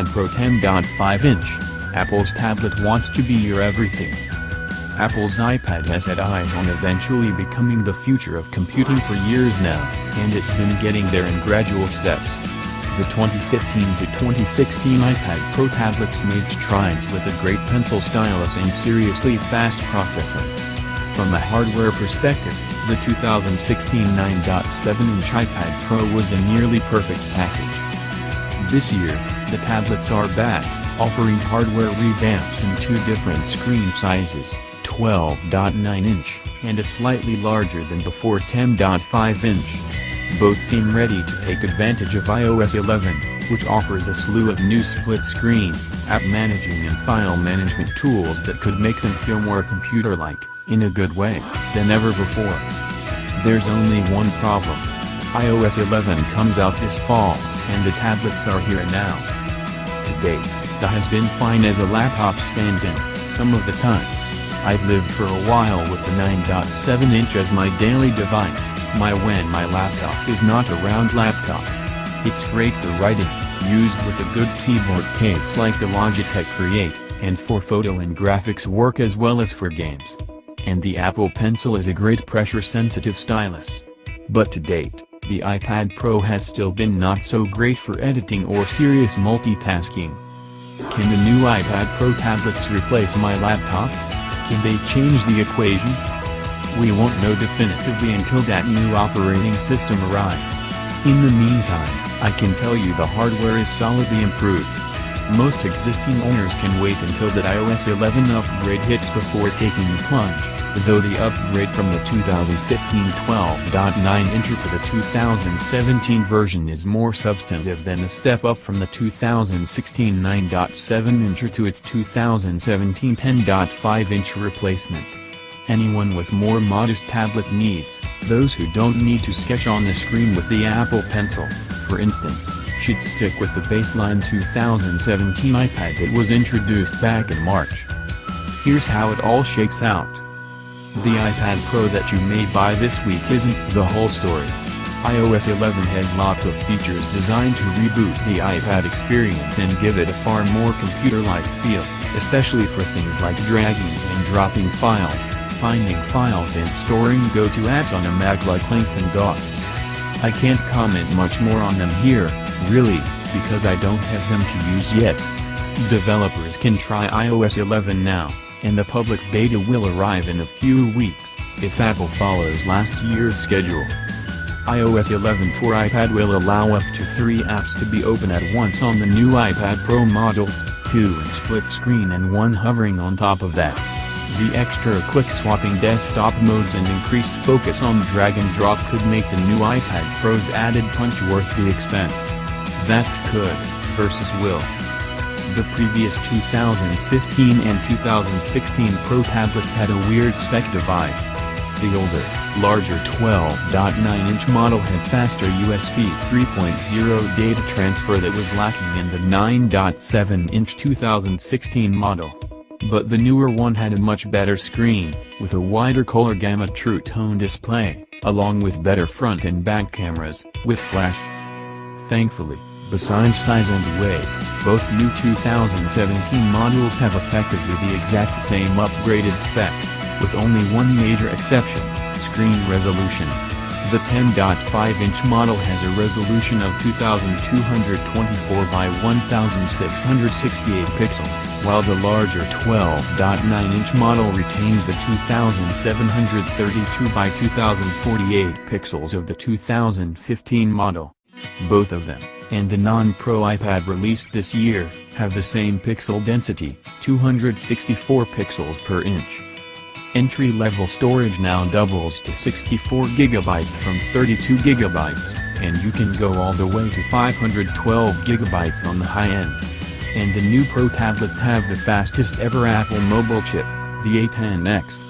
iPad Pro 10.5-inch. Apple's tablet wants to be your everything. Apple's iPad has had eyes on eventually becoming the future of computing for years now, and it's been getting there in gradual steps. The 2015 to 2016 iPad Pro tablets made strides with a great pencil stylus and seriously fast processing. From a hardware perspective, the 2016 9.7-inch iPad Pro was a nearly perfect package. This year, the tablets are back, offering hardware revamps in two different screen sizes, 12.9-inch, and a slightly larger than before 10.5-inch. Both seem ready to take advantage of iOS 11, which offers a slew of new split-screen, app managing and file management tools that could make them feel more computer-like, in a good way, than ever before. There's only one problem. iOS 11 comes out this fall, and the tablets are here now. To date, the has been fine as a laptop stand-in, some of the time. I've lived for a while with the 9.7-inch as my daily device, when my laptop is not a round laptop. It's great for writing, used with a good keyboard case like the Logitech Create, and for photo and graphics work as well as for games. And the Apple Pencil is a great pressure-sensitive stylus. But to date, the iPad Pro has still been not so great for editing or serious multitasking. Can the new iPad Pro tablets replace my laptop? Can they change the equation? We won't know definitively until that new operating system arrives. In the meantime, I can tell you the hardware is solidly improved. Most existing owners can wait until that iOS 11 upgrade hits before taking the plunge, though the upgrade from the 2015 12.9-inch to the 2017 version is more substantive than the step up from the 2016 9.7-inch to its 2017 10.5-inch replacement. Anyone with more modest tablet needs, those who don't need to sketch on the screen with the Apple Pencil, for instance, should stick with the baseline 2017 iPad that was introduced back in March. Here's how it all shakes out. The iPad Pro that you may buy this week isn't the whole story. iOS 11 has lots of features designed to reboot the iPad experience and give it a far more computer-like feel, especially for things like dragging and dropping files, finding files and storing go-to apps on a Mac like length and dock. I can't comment much more on them here, really, because I don't have them to use yet. Developers can try iOS 11 now, and the public beta will arrive in a few weeks, if Apple follows last year's schedule. iOS 11 for iPad will allow up to 3 apps to be open at once on the new iPad Pro models, 2 in split screen and 1 hovering on top of that. The extra quick-swapping desktop modes and increased focus on drag and drop could make the new iPad Pro's added punch worth the expense. That's could, versus will. The previous 2015 and 2016 Pro tablets had a weird spec divide. The older, larger 12.9-inch model had faster USB 3.0 data transfer that was lacking in the 9.7-inch 2016 model. But the newer one had a much better screen, with a wider color gamut True Tone display, along with better front and back cameras, with flash. Thankfully, besides size and weight, both new 2017 models have effectively the exact same upgraded specs, with only one major exception: screen resolution. The 10.5-inch model has a resolution of 2224 by 1668 pixel, while the larger 12.9-inch model retains the 2732 by 2048 pixels of the 2015 model. Both of them, and the non-Pro iPad released this year, have the same pixel density, 264 pixels per inch. Entry-level storage now doubles to 64 GB from 32 GB, and you can go all the way to 512 GB on the high end. And the new Pro tablets have the fastest ever Apple mobile chip, the A10X.